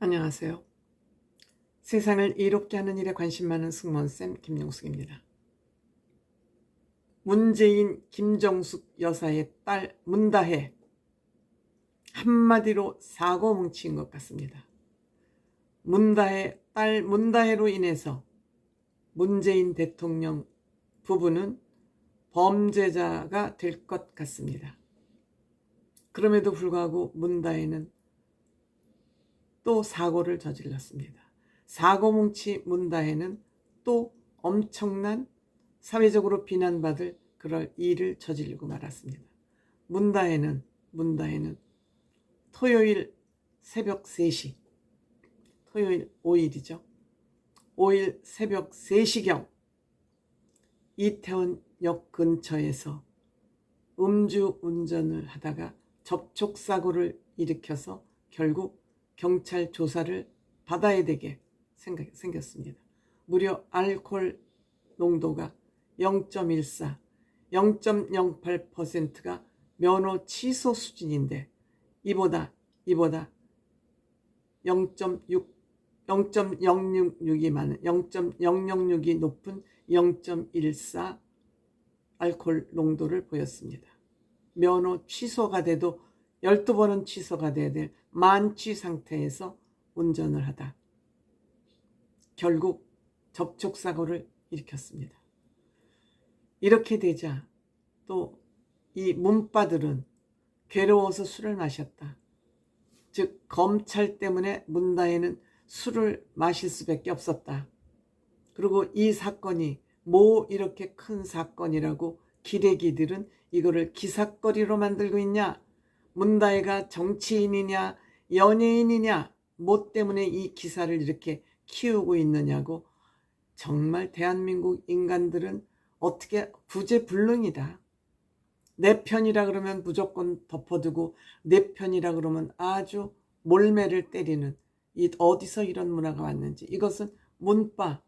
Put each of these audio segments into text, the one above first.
안녕하세요. 세상을 이롭게 하는 일에 관심 많은 승무원쌤 김용숙입니다. 문재인 김정숙 여사의 딸 문다혜, 한마디로 사고 뭉치인 것 같습니다. 문다혜 딸 문다혜로 인해서 문재인 대통령 부부는 범죄자가 될 것 같습니다. 그럼에도 불구하고 문다혜는 또 사고를 저질렀습니다. 사고뭉치 문다혜는 또 엄청난 사회적으로 비난받을 그럴 일을 저지르고 말았습니다. 문다혜는 토요일 새벽 3시, 토요일 5일이죠. 5일 새벽 3시경 이태원역 근처에서 음주 운전을 하다가 접촉사고를 일으켜서 결국 경찰 조사를 받아야 되게 생겼습니다. 무려 알코올 농도가 0.14, 0.08%가 면허 취소 수준인데 이보다 0.006이 많은 0.006이 높은 0.14 알코올 농도를 보였습니다. 면허 취소가 돼도 12번은 취소가 돼야 될 만취 상태에서 운전을 하다 결국 접촉사고를 일으켰습니다. 이렇게 되자 또 이 문바들은 괴로워서 술을 마셨다. 즉 검찰 때문에 문다혜는 술을 마실 수밖에 없었다. 그리고 이 사건이 뭐 이렇게 큰 사건이라고 기레기들은 이거를 기사거리로 만들고 있냐, 문다혜가 정치인이냐 연예인이냐 뭐 때문에 이 기사를 이렇게 키우고 있느냐고. 정말 대한민국 인간들은 어떻게 구제불능이다. 내 편이라 그러면 무조건 덮어두고 내 편이라 그러면 아주 몰매를 때리는, 이 어디서 이런 문화가 왔는지. 이것은 문바로부터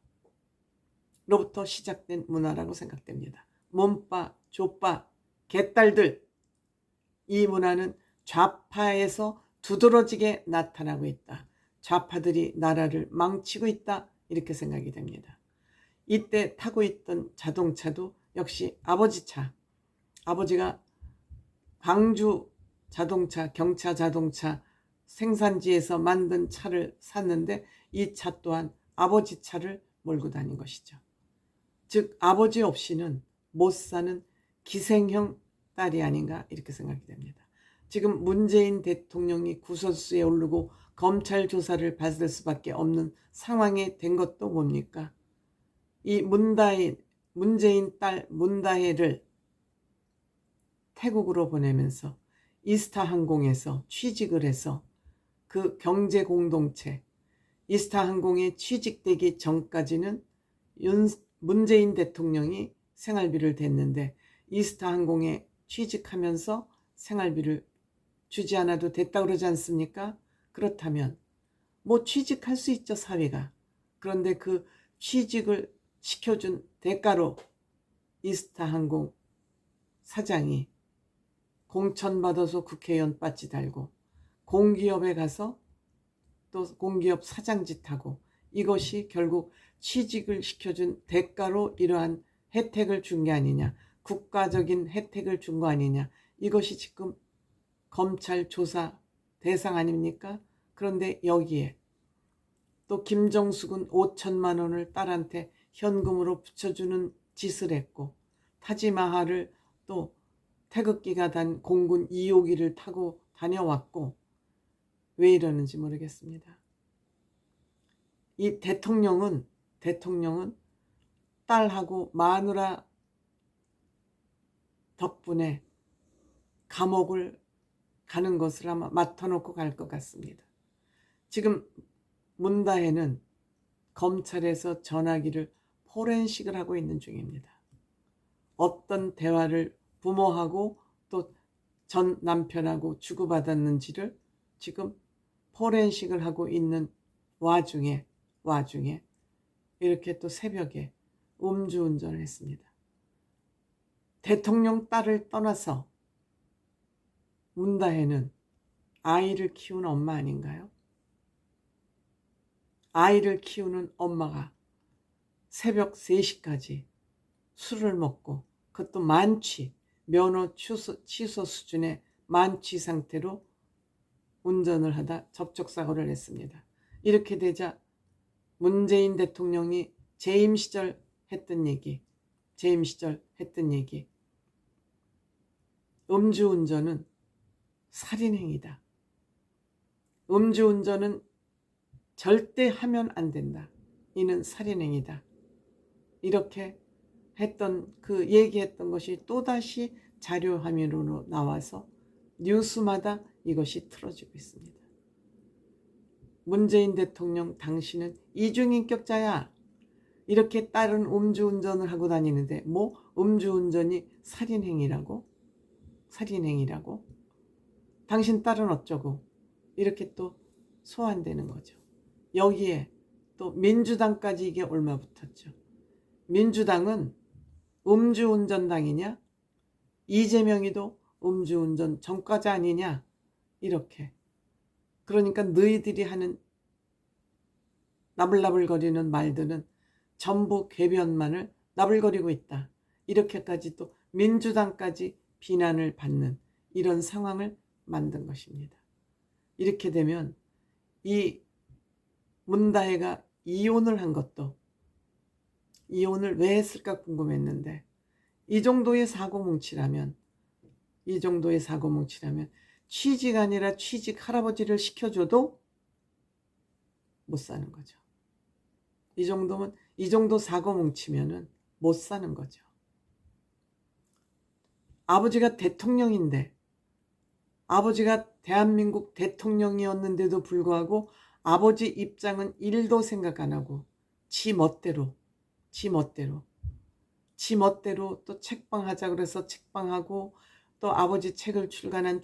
시작된 문화라고 생각됩니다. 문바, 족바, 개딸들, 이 문화는 좌파에서 두드러지게 나타나고 있다. 좌파들이 나라를 망치고 있다, 이렇게 생각이 됩니다. 이때 타고 있던 자동차도 역시 아버지 차, 아버지가 광주 자동차, 경차 자동차 생산지에서 만든 차를 샀는데 이 차 또한 아버지 차를 몰고 다닌 것이죠. 즉 아버지 없이는 못 사는 기생형 딸이 아닌가, 이렇게 생각이 됩니다. 지금 문재인 대통령이 구설수에 오르고 검찰 조사를 받을 수밖에 없는 상황이 된 것도 뭡니까? 이 문재인 딸 문다혜를 태국으로 보내면서 이스타항공에서 취직을 해서 그 경제공동체, 이스타항공에 취직되기 전까지는 문재인 대통령이 생활비를 댔는데 이스타항공에 취직하면서 생활비를 주지 않아도 됐다고 그러지 않습니까? 그렇다면 뭐 취직할 수 있죠, 사회가. 그런데 그 취직을 시켜준 대가로 이스타항공 사장이 공천받아서 국회의원 배지 달고 공기업에 가서 또 공기업 사장짓하고, 이것이 결국 취직을 시켜준 대가로 이러한 혜택을 준 게 아니냐, 국가적인 혜택을 준 거 아니냐. 이것이 지금 검찰 조사 대상 아닙니까? 그런데 여기에 또 김정숙은 5천만 원을 딸한테 현금으로 붙여주는 짓을 했고, 타지마할을 또 태극기가 단 공군 2호기를 타고 다녀왔고, 왜 이러는지 모르겠습니다. 이 대통령은 딸하고 마누라 덕분에 감옥을 가는 것을 아마 맡아놓고 갈 것 같습니다. 지금 문다혜는 검찰에서 전화기를 포렌식을 하고 있는 중입니다. 어떤 대화를 부모하고 또 전 남편하고 주고받았는지를 지금 포렌식을 하고 있는 와중에 이렇게 또 새벽에 음주운전을 했습니다. 대통령 딸을 떠나서 문다혜는 아이를 키우는 엄마 아닌가요? 아이를 키우는 엄마가 새벽 3시까지 술을 먹고, 그것도 만취, 면허 취소 수준의 만취 상태로 운전을 하다 접촉사고를 했습니다. 이렇게 되자 문재인 대통령이 재임 시절 했던 얘기, 음주운전은 살인행위다. 음주운전은 절대 하면 안 된다. 이는 살인행위다. 이렇게 얘기했던 것이 또다시 자료 화면으로 나와서 뉴스마다 이것이 틀어지고 있습니다. 문재인 대통령, 당신은 이중인격자야. 이렇게 딸은 음주운전을 하고 다니는데 음주운전이 살인행위라고? 당신 딸은 어쩌고? 이렇게 또 소환되는 거죠. 여기에 또 민주당까지 이게 올마붙었죠. 민주당은 음주운전당이냐? 이재명이도 음주운전 전과자 아니냐? 이렇게. 그러니까 너희들이 하는 나불나불거리는 말들은 전부 궤변만을 나불거리고 있다. 이렇게까지 또 민주당까지 비난을 받는 이런 상황을 만든 것입니다. 이렇게 되면 이 문다혜가 이혼을 한 것도, 이혼을 왜 했을까 궁금했는데, 이 정도의 사고뭉치라면 취직 아니라 취직 할아버지를 시켜줘도 못 사는 거죠. 이 정도 사고뭉치면은 못 사는 거죠. 아버지가 대통령인데, 아버지가 대한민국 대통령이었는데도 불구하고 아버지 입장은 1도 생각 안 하고 지 멋대로 또 책방하자 그래서 책방하고, 또 아버지 책을 출간한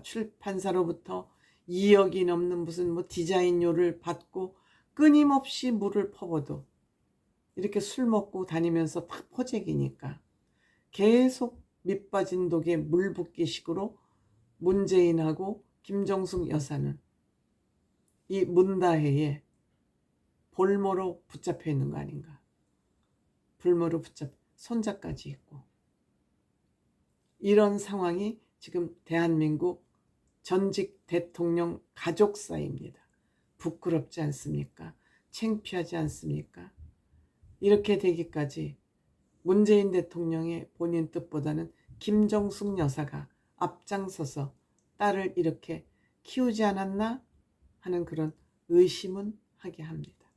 출판사로부터 2억이 넘는 무슨 디자인료를 받고 끊임없이 물을 퍼부어도 이렇게 술 먹고 다니면서 탁 퍼재기니까 계속 밑빠진 독에 물 붓기식으로 문재인하고 김정숙 여사는 이 문다혜의 볼모로 붙잡혀 있는 거 아닌가. 볼모로 손자까지 있고, 이런 상황이 지금 대한민국 전직 대통령 가족사입니다. 부끄럽지 않습니까? 창피하지 않습니까? 이렇게 되기까지 문재인 대통령의 본인 뜻보다는 김정숙 여사가 앞장서서 딸을 이렇게 키우지 않았나 하는 그런 의심은 하게 합니다.